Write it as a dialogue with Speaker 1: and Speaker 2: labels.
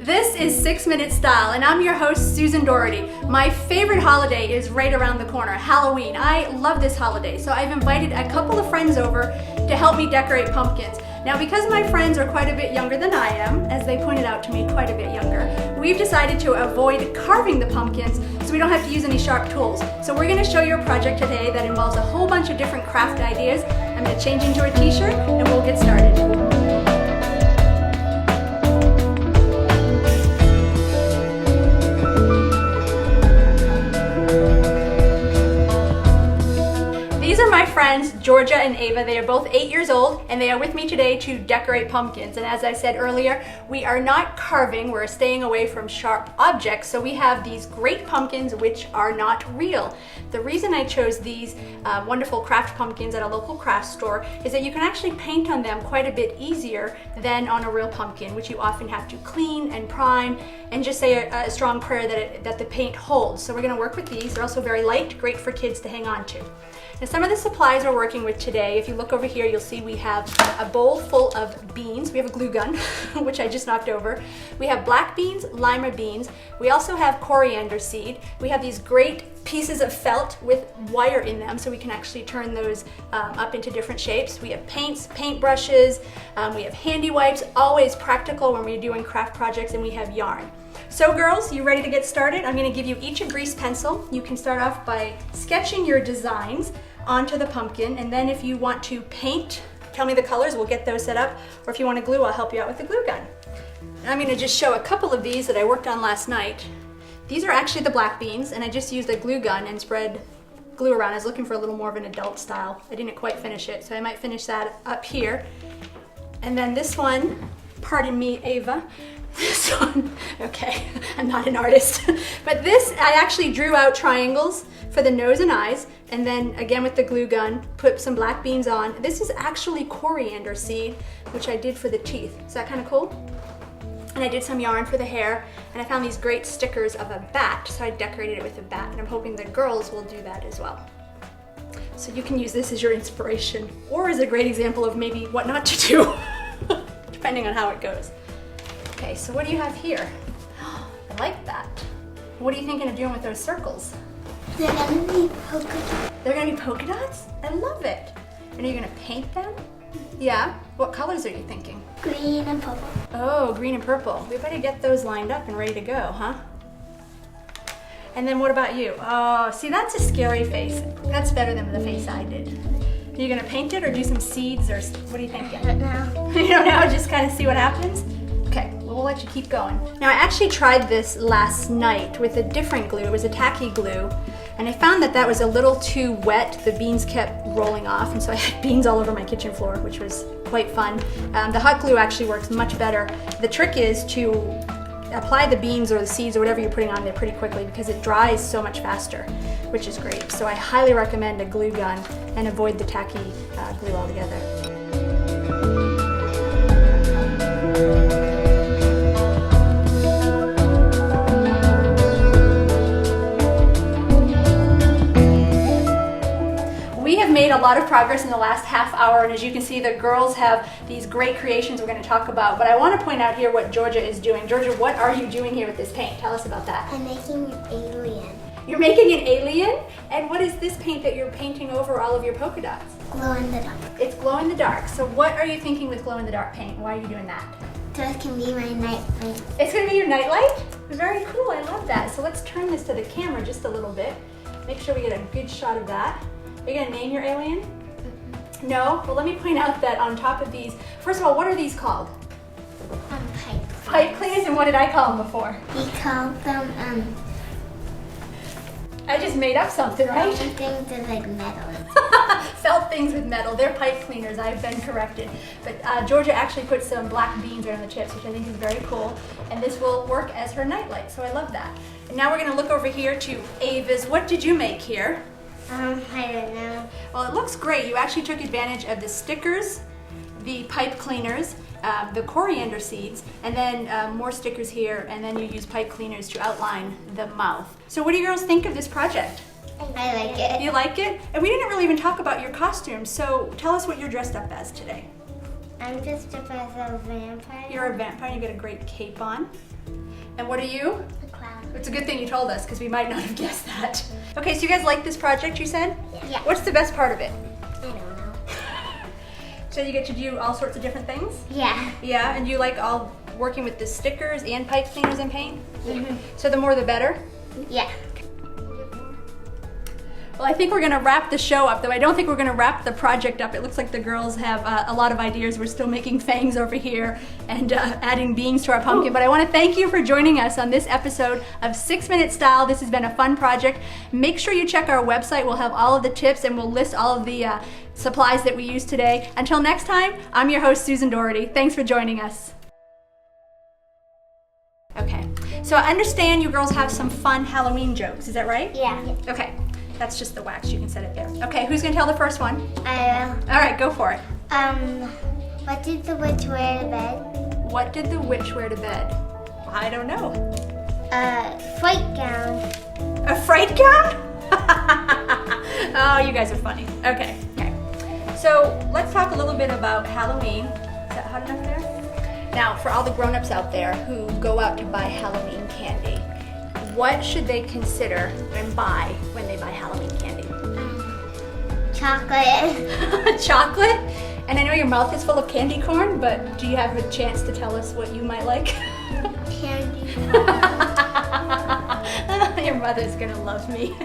Speaker 1: This is 6 Minute Style, and I'm your host, Susan Doherty. My favorite holiday is right around the corner, Halloween. I love this holiday, so I've invited a couple of friends over to help me decorate pumpkins. Now, because my friends are quite a bit younger than I am, as they pointed out to me, quite a bit younger, we've decided to avoid carving the pumpkins so we don't have to use any sharp tools. So we're going to show you a project today that involves a whole bunch of different craft ideas. I'm going to change into a t-shirt and we'll get started. These are my friends, Georgia and Ava. They are both 8 years old, and they are with me today to decorate pumpkins. And as I said earlier, we are not carving, we're staying away from sharp objects, so we have these great pumpkins which are not real. The reason I chose these wonderful craft pumpkins at a local craft store is that you can actually paint on them quite a bit easier than on a real pumpkin, which you often have to clean and prime and just say a strong prayer that the paint holds. So we're going to work with these. They're also very light, great for kids to hang on to. Now, some of the supplies we're working with today, if you look over here, you'll see we have a bowl full of beans. We have a glue gun, which I just knocked over. We have black beans, lima beans. We also have coriander seed. We have these great pieces of felt with wire in them, so we can actually turn those up into different shapes. We have paints, paint brushes, we have handy wipes, always practical when we're doing craft projects, and we have yarn. So girls, you ready to get started? I'm going to give you each a grease pencil. You can start off by sketching your designs onto the pumpkin, and then if you want to paint, tell me the colors, we'll get those set up, or if you want to glue, I'll help you out with the glue gun. And I'm going to just show a couple of these that I worked on last night. These are actually the black beans, and I just used a glue gun and spread glue around. I was looking for a little more of an adult style. I didn't quite finish it, so I might finish that up here. And then this one, pardon me, Ava, this one, okay, I'm not an artist, but this, I actually drew out triangles for the nose and eyes, and then again with the glue gun, put some black beans on. This is actually coriander seed, which I did for the teeth. Is that kind of cool? And I did some yarn for the hair, and I found these great stickers of a bat, so I decorated it with a bat, and I'm hoping the girls will do that as well. So you can use this as your inspiration, or as a great example of maybe what not to do, depending on how it goes. Okay, so what do you have here? I like that. What are you thinking of doing with those circles?
Speaker 2: They're gonna be polka dots.
Speaker 1: They're gonna be polka dots? I love it. And are you gonna paint them? Yeah? What colors are you thinking?
Speaker 2: Green and purple.
Speaker 1: Oh, green and purple. We better get those lined up and ready to go, huh? And then what about you? Oh, see, that's a scary face. That's better than the face I did. Are you gonna paint it or do some seeds, or what are you thinking?
Speaker 2: I don't know.
Speaker 1: You don't know, just kind of see what happens? Okay, well, we'll let you keep going. Now, I actually tried this last night with a different glue. It was a tacky glue, and I found that that was a little too wet. The beans kept rolling off, and so I had beans all over my kitchen floor, which was quite fun. The hot glue actually works much better. The trick is to apply the beans or the seeds or whatever you're putting on there pretty quickly, because it dries so much faster, which is great. So I highly recommend a glue gun and avoid the tacky glue altogether. Made a lot of progress in the last half hour, and as you can see, the girls have these great creations we're going to talk about, but I want to point out here what Georgia is doing. Georgia, what are you doing here with this paint? Tell us about that.
Speaker 2: I'm making an alien.
Speaker 1: You're making an alien? And what is this paint that you're painting over all of your polka dots?
Speaker 2: Glow in the dark.
Speaker 1: It's glow in the dark. So what are you thinking with glow in the dark paint? Why are you doing that?
Speaker 2: So it can be my night light.
Speaker 1: It's going to be your night light? Very cool, I love that. So let's turn this to the camera just a little bit. Make sure we get a good shot of that. Are you going to name your alien? Mm-hmm. No? Well, let me point out that on top of these, first of all, what are these called?
Speaker 2: Pipe.
Speaker 1: Pipe cleaners, and what did I call them before?
Speaker 2: We call them,
Speaker 1: I just made up something, right?
Speaker 2: things with like metal.
Speaker 1: Felt things with metal. They're pipe cleaners. I've been corrected. But Georgia actually put some black beans right on the chips, which I think is very cool. And this will work as her nightlight, so I love that. And now we're going to look over here to Ava's. What did you make here?
Speaker 2: I don't know.
Speaker 1: Well, it looks great. You actually took advantage of the stickers, the pipe cleaners, the coriander seeds, and then more stickers here, and then you use pipe cleaners to outline the mouth. So what do you girls think of this project?
Speaker 2: I like it.
Speaker 1: You like it? And we didn't really even talk about your costumes, so tell us what you're dressed up as today.
Speaker 2: I'm just a vampire.
Speaker 1: You're a vampire, you get a great cape on. And what are you?
Speaker 2: a clown.
Speaker 1: It's a good thing you told us because we might not have guessed that. Okay, so you guys like this project, you said?
Speaker 2: Yeah.
Speaker 1: What's the best part of it?
Speaker 2: I don't know.
Speaker 1: So you get to do all sorts of different things?
Speaker 2: Yeah.
Speaker 1: Yeah, and you like all working with the stickers and pipe cleaners and paint?
Speaker 2: Yeah.
Speaker 1: So the more the better?
Speaker 2: Yeah.
Speaker 1: Well, I think we're gonna wrap the show up, though I don't think we're gonna wrap the project up. It looks like the girls have a lot of ideas. We're still making fangs over here and adding beans to our pumpkin. But I wanna thank you for joining us on this episode of 6 Minute Style. This has been a fun project. Make sure you check our website. We'll have all of the tips and we'll list all of the supplies that we used today. Until next time, I'm your host, Susan Doherty. Thanks for joining us. Okay, so I understand you girls have some fun Halloween jokes, is that right?
Speaker 2: Yeah.
Speaker 1: Okay, that's just the wax, you can set it there. Okay, who's gonna tell the first one?
Speaker 2: I will.
Speaker 1: All right, go for it.
Speaker 2: What did the witch wear to bed?
Speaker 1: What did the witch wear to bed? I don't know.
Speaker 2: A fright gown.
Speaker 1: A fright gown? Oh, you guys are funny. Okay. So let's talk a little bit about Halloween. Is that hot enough there? Now, for all the grown-ups out there who go out to buy Halloween candy, what should they consider and buy when they buy Halloween candy?
Speaker 2: Chocolate.
Speaker 1: Chocolate? And I know your mouth is full of candy corn, but do you have a chance to tell us what you might like?
Speaker 2: Candy.
Speaker 1: Your mother's gonna love me.